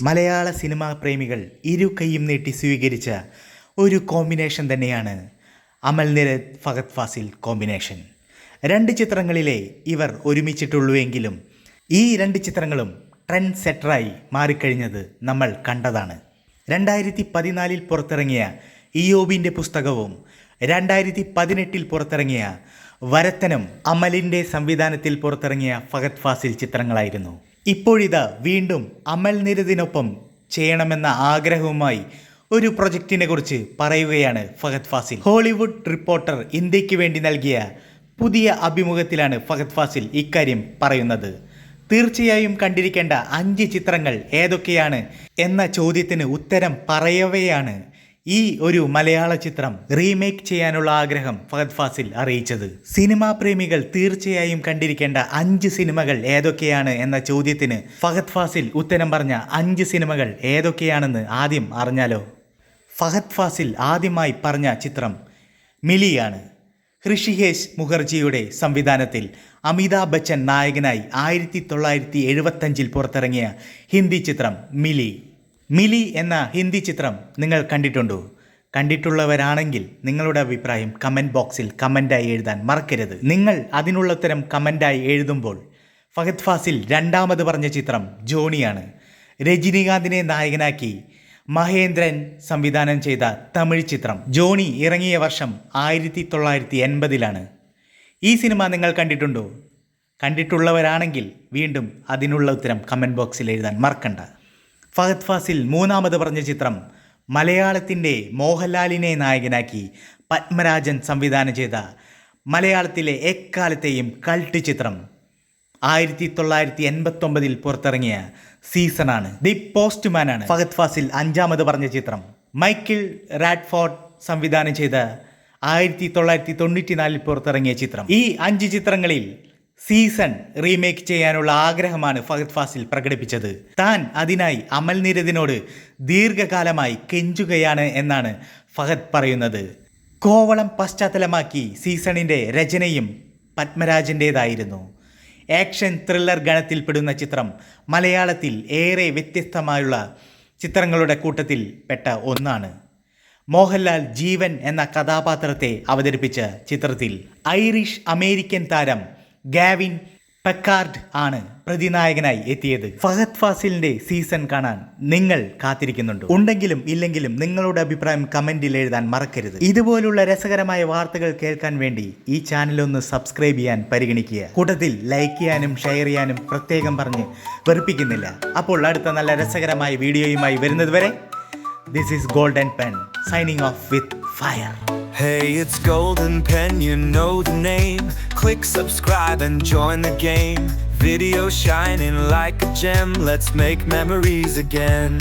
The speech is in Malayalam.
മലയാള സിനിമാ പ്രേമികൾ ഇരു കൈയും നീട്ടി സ്വീകരിച്ച ഒരു കോമ്പിനേഷൻ തന്നെയാണ് അമൽ നീരദ് ഫഹദ് ഫാസിൽ കോമ്പിനേഷൻ. രണ്ട് ചിത്രങ്ങളിലെ ഇവർ ഒരുമിച്ചിട്ടുള്ളൂവെങ്കിലും ഈ രണ്ട് ചിത്രങ്ങളും ട്രെൻഡ് സെറ്ററായി മാറിക്കഴിഞ്ഞത് നമ്മൾ കണ്ടതാണ്. 2014 പുറത്തിറങ്ങിയ ഇയോബിൻ്റെ പുസ്തകവും 2018 പുറത്തിറങ്ങിയ വരത്തനും അമലിൻ്റെ സംവിധാനത്തിൽ പുറത്തിറങ്ങിയ ഫഹദ് ഫാസിൽ ചിത്രങ്ങളായിരുന്നു. ഇപ്പോഴിതാ വീണ്ടും അമൽ നീരദിനൊപ്പം ചെയ്യണമെന്ന ആഗ്രഹവുമായി ഒരു പ്രൊജക്റ്റിനെ കുറിച്ച് പറയുകയാണ് ഫഹദ് ഫാസിൽ. ഹോളിവുഡ് റിപ്പോർട്ടർ ഇന്ത്യക്ക് വേണ്ടി നൽകിയ പുതിയ അഭിമുഖത്തിലാണ് ഫഹദ് ഫാസിൽ ഇക്കാര്യം പറയുന്നത്. തീർച്ചയായും കണ്ടിരിക്കേണ്ട 5 ചിത്രങ്ങൾ ഏതൊക്കെയാണ് എന്ന ചോദ്യത്തിന് ഉത്തരം പറയവെയാണ് ഈ ഒരു മലയാള ചിത്രം റീമേക്ക് ചെയ്യാനുള്ള ആഗ്രഹം ഫഹദ് ഫാസിൽ അറിയിച്ചത്. സിനിമാ പ്രേമികൾ തീർച്ചയായും കണ്ടിരിക്കേണ്ട 5 സിനിമകൾ ഏതൊക്കെയാണ് എന്ന ചോദ്യത്തിന് ഫഹദ് ഫാസിൽ ഉത്തരം പറഞ്ഞ 5 സിനിമകൾ ഏതൊക്കെയാണെന്ന് ആദ്യം അറിഞ്ഞാലോ? ഫഹദ് ഫാസിൽ ആദ്യമായി പറഞ്ഞ ചിത്രം മിലിയാണ്. ഋഷികേശ് മുഖർജിയുടെ സംവിധാനത്തിൽ അമിതാഭ് ബച്ചൻ നായകനായി 1975 പുറത്തിറങ്ങിയ ഹിന്ദി ചിത്രം മിലി. മിലി എന്ന ഹിന്ദി ചിത്രം നിങ്ങൾ കണ്ടിട്ടുണ്ടോ? കണ്ടിട്ടുള്ളവരാണെങ്കിൽ നിങ്ങളുടെ അഭിപ്രായം കമൻറ്റ് ബോക്സിൽ കമൻ്റായി എഴുതാൻ മറക്കരുത്. നിങ്ങൾ അതിനുള്ള ഉത്തരം കമൻ്റായി എഴുതുമ്പോൾ ഫഹദ് ഫാസിൽ രണ്ടാമത് പറഞ്ഞ ചിത്രം ജോണിയാണ്. രജനികാന്തിനെ നായകനാക്കി മഹേന്ദ്രൻ സംവിധാനം ചെയ്ത തമിഴ് ചിത്രം. ജോണി ഇറങ്ങിയ വർഷം 1980 ഈ സിനിമ നിങ്ങൾ കണ്ടിട്ടുണ്ടോ? കണ്ടിട്ടുള്ളവരാണെങ്കിൽ വീണ്ടും അതിനുള്ള ഉത്തരം കമൻറ്റ് ബോക്സിൽ എഴുതാൻ മറക്കണ്ട. ഫഹദ് ഫാസിൽ മൂന്നാമത് പറഞ്ഞ ചിത്രം മലയാളത്തിൻ്റെ മോഹൻലാലിനെ നായകനാക്കി പത്മരാജൻ സംവിധാനം ചെയ്ത മലയാളത്തിലെ എക്കാലത്തെയും കൾട്ട് ചിത്രം 1989 പുറത്തിറങ്ങിയ സീസണാണ്. ദി പോസ്റ്റ്മാൻ ആണ് ഫഹദ് ഫാസിൽ അഞ്ചാമത് പറഞ്ഞ ചിത്രം. മൈക്കിൾ റാഡ്ഫോർഡ് സംവിധാനം ചെയ്ത 1994 പുറത്തിറങ്ങിയ ചിത്രം. ഈ 5 ചിത്രങ്ങളിൽ സീസൺ റീമേക്ക് ചെയ്യാനുള്ള ആഗ്രഹമാണ് ഫഹദ് ഫാസിൽ പ്രകടിപ്പിച്ചത്. താൻ അതിനായി അമൽ നീരദിനോട് ദീർഘകാലമായി കെഞ്ചുകയാണ് എന്നാണ് ഫഹദ് പറയുന്നത്. കോവളം പശ്ചാത്തലമാക്കി സീസണിൻ്റെ രചനയും പത്മരാജൻ്റേതായിരുന്നു. ആക്ഷൻ ത്രില്ലർ ഗണത്തിൽപ്പെടുന്ന ചിത്രം മലയാളത്തിൽ ഏറെ വ്യത്യസ്തമായുള്ള ചിത്രങ്ങളുടെ കൂട്ടത്തിൽ പെട്ട ഒന്നാണ്. മോഹൻലാൽ ജീവൻ എന്ന കഥാപാത്രത്തെ അവതരിപ്പിച്ച ചിത്രത്തിൽ ഐറിഷ് അമേരിക്കൻ താരം ഗാവിൻ പെക്കാർഡ് ആണ് പ്രതിനായകനായി എത്തിയത്. ഫഹദ് ഫാസിലിന്റെ സീസൺ കാണാൻ നിങ്ങൾ കാത്തിരിക്കുന്നുണ്ടോ? ഉണ്ടെങ്കിലും ഇല്ലെങ്കിലും നിങ്ങളുടെ അഭിപ്രായം കമന്റിൽ എഴുതാൻ മറക്കരുത്. ഇതുപോലുള്ള രസകരമായ വാർത്തകൾ കേൾക്കാൻ വേണ്ടി ഈ ചാനൽ ഒന്ന് സബ്സ്ക്രൈബ് ചെയ്യാൻ പരിഗണിക്കുക. കൂട്ടത്തിൽ ലൈക്ക് ചെയ്യാനും ഷെയർ ചെയ്യാനും പ്രത്യേകം പറഞ്ഞ് വെറുപ്പിക്കുന്നില്ല. അപ്പോൾ അടുത്ത നല്ല രസകരമായ വീഡിയോയുമായി വരുന്നത് വരെ this is Golden Pen signing off with fire. Hey, it's Golden Pen, you know the name. Click subscribe and join the game. Video shining like a gem, let's make memories again.